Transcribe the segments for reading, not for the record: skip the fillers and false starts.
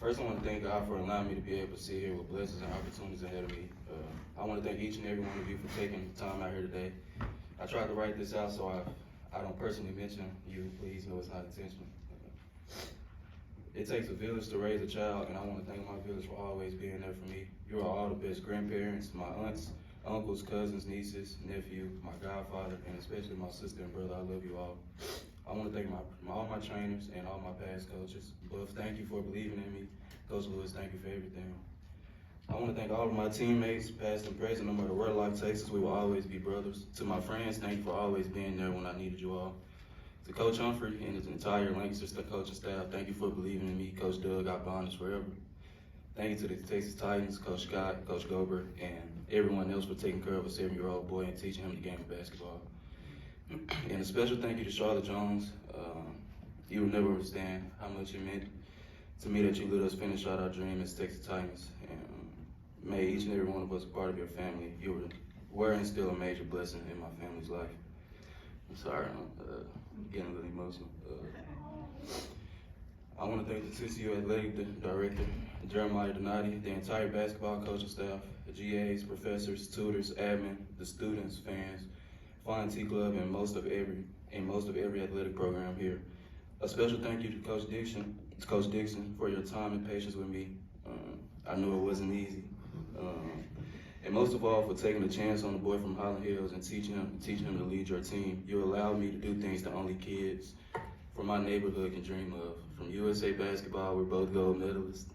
First, I want to thank God for allowing me to be able to sit here with blessings and opportunities ahead of me. I want to thank each and every one of you for taking the time out here today. I tried to write this out so I don't personally mention you. Please know it's not intentional. It takes a village to raise a child, and I want to thank my village for always being there for me. You are all the best grandparents, my aunts, uncles, cousins, nieces, nephew, my godfather, and especially my sister and brother. I love you all. I want to thank all my trainers and all my past coaches. Buff, thank you for believing in me. Coach Lewis, thank you for everything. I want to thank all of my teammates, past and present, no matter where life takes us, we will always be brothers. To my friends, thank you for always being there when I needed you all. To Coach Humphrey and his entire Lancaster coaching staff, thank you for believing in me. Coach Doug, I bond us forever. Thank you to the Texas Titans, Coach Scott, Coach Gober, and everyone else for taking care of a 7-year-old boy and teaching him the game of basketball. And a special thank you to Charlotte Jones. You will never understand how much it meant to me that you let us finish out our dream as Texas Titans. And may each and every one of us a part of your family. You were and still a major blessing in my family's life. I'm sorry, I'm getting a little emotional. I want to thank the TCU Athletic Director, Jeremiah Donati, the entire basketball coaching staff, the GAs, professors, tutors, admin, the students, fans, Flying T Club, and most of every athletic program here. A special thank you to Coach Dixon for your time and patience with me. I knew it wasn't easy. And most of all, for taking a chance on the boy from Highland Hills and teaching him to lead your team. You allowed me to do things that only kids from my neighborhood can dream of. From USA Basketball, we're both gold medalists.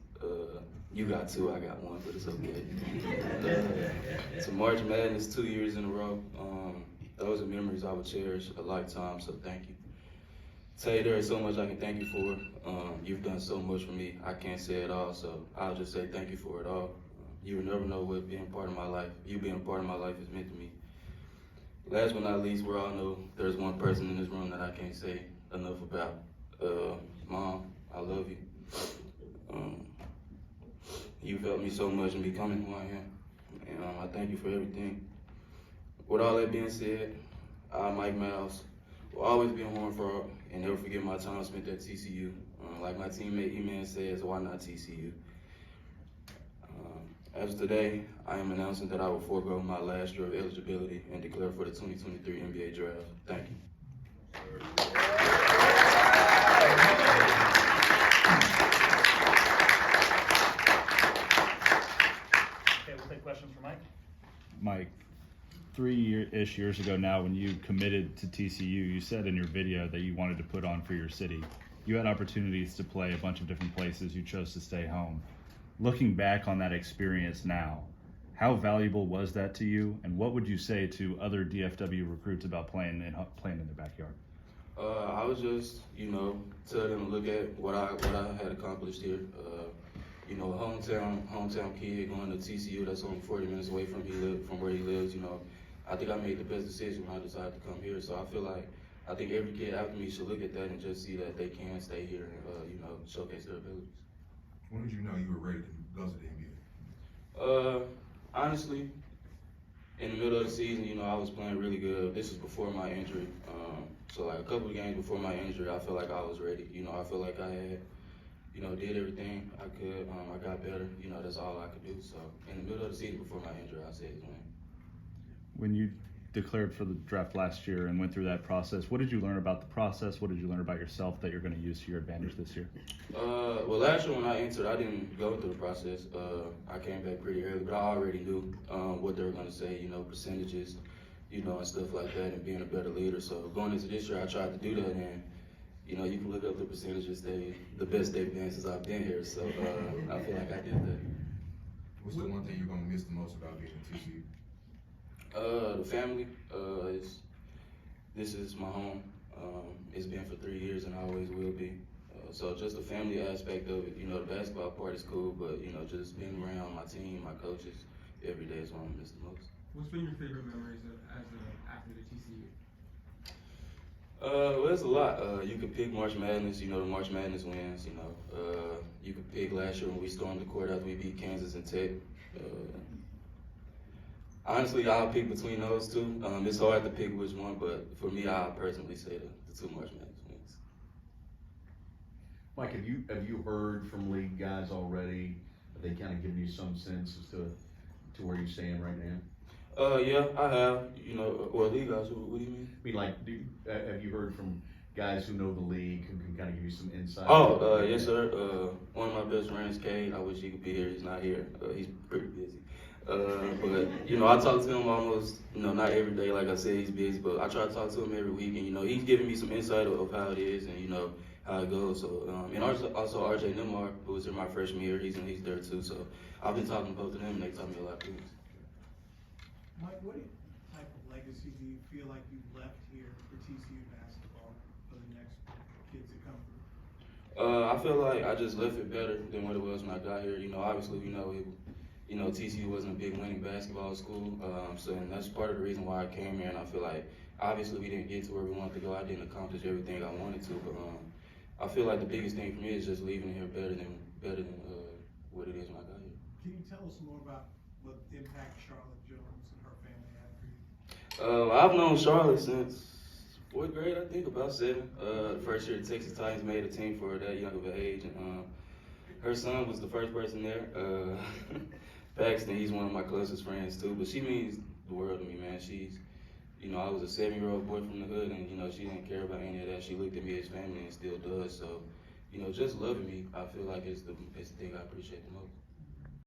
You got 2, I got 1, but it's okay. To March Madness 2 years in a row. Those are memories I will cherish a lifetime, so thank you. Tay, there is so much I can thank you for. You've done so much for me. I can't say it all, so I'll just say thank you for it all. You will never know what being part of my life, you being a part of my life is meant to me. Last but not least, we all know there's one person in this room that I can't say enough about. Mom, I love you. You've helped me so much in becoming who I am, and I thank you for everything. With all that being said, I, Mike Miles, will always be a Horned Frog and never forget my time spent at TCU. Like my teammate E-Man says, why not TCU? As of today, I am announcing that I will forego my last year of eligibility and declare for the 2023 NBA Draft. Thank you. Okay, we'll take questions for Mike. Mike, 3-ish years ago now, when you committed to TCU, you said in your video that you wanted to put on for your city. You had opportunities to play a bunch of different places. You chose to stay home. Looking back on that experience now, how valuable was that to you, and what would you say to other DFW recruits about playing in their backyard? I was just, tell them to look at what I had accomplished here. A hometown kid going to TCU that's only 40 minutes away from where he lives. I think I made the best decision when I decided to come here. So I think every kid after me should look at that and just see that they can stay here and showcase their abilities. When did you know you were ready to go to the NBA? Honestly, in the middle of the season, I was playing really good. This was before my injury. So like a couple of games before my injury, I felt like I was ready. I feel like I had, did everything I could. I got better. That's all I could do. So in the middle of the season before my injury, I said it's when. When you declared for the draft last year and went through that process, what did you learn about the process? What did you learn about yourself that you're going to use to your advantage this year? Well, last year when I entered, I didn't go through the process. I came back pretty early, but I already knew what they were going to say, percentages, and stuff like that, and being a better leader. So going into this year, I tried to do that, and you can look up the percentages. The best they've been since I've been here. So I feel like I did that. What's the one thing you're going to miss the most about being at TCU? The family. This is my home. It's been for 3 years and always will be. So just the family aspect of it, the basketball part is cool, but just being around my team, my coaches, every day is what I miss the most. What's been your favorite memories as an athlete at TCU? Well, there's a lot. You could pick March Madness, the March Madness wins, You could pick last year when we stormed the court after we beat Kansas and Tech. Honestly, I'll pick between those two. It's hard to pick which one, but for me, I'll personally say the 2 March Madness wins. Mike, have you heard from league guys already? Have they kind of given you some sense as to where you stand right now? Yeah, I have, you know, well, league guys, what do you mean? I mean, like, have you heard from guys who know the league, who can kind of give you some insight? Oh, yes, sir. One of my best friends, Cade, I wish he could be here. He's not here. He's pretty busy. But, you know, I talk to him almost, you know, not every day. Like I said, he's busy, but I try to talk to him every week. And, you know, he's giving me some insight of how it is and, you know, how it goes. So, and also RJ Nimar, who was here my freshman year, he's there too. So I've been talking to both of them, and they taught me a lot of things. Mike, what type of legacy do you feel like you've left here for TCU basketball for the next kids that come through? I feel like I just left it better than what it was when I got here. You know, obviously, we know TCU wasn't a big winning basketball school, so and that's part of the reason why I came here. And I feel like obviously we didn't get to where we wanted to go. I didn't accomplish everything I wanted to, but I feel like the biggest thing for me is just leaving here better than what it is when I got here. Can you tell us more about what impact Charlotte Jones and her family had for you? I've known Charlotte since 4th grade, I think, about 7. The first year the Texas Titans made a team for that young of an age, and her son was the first person there. Paxton, he's one of my closest friends too, but she means the world to me, man. She's, you know, I was a 7-year-old boy from the hood, and, you know, she didn't care about any of that. She looked at me as family and still does. So, you know, just loving me, I feel like is the thing I appreciate the most.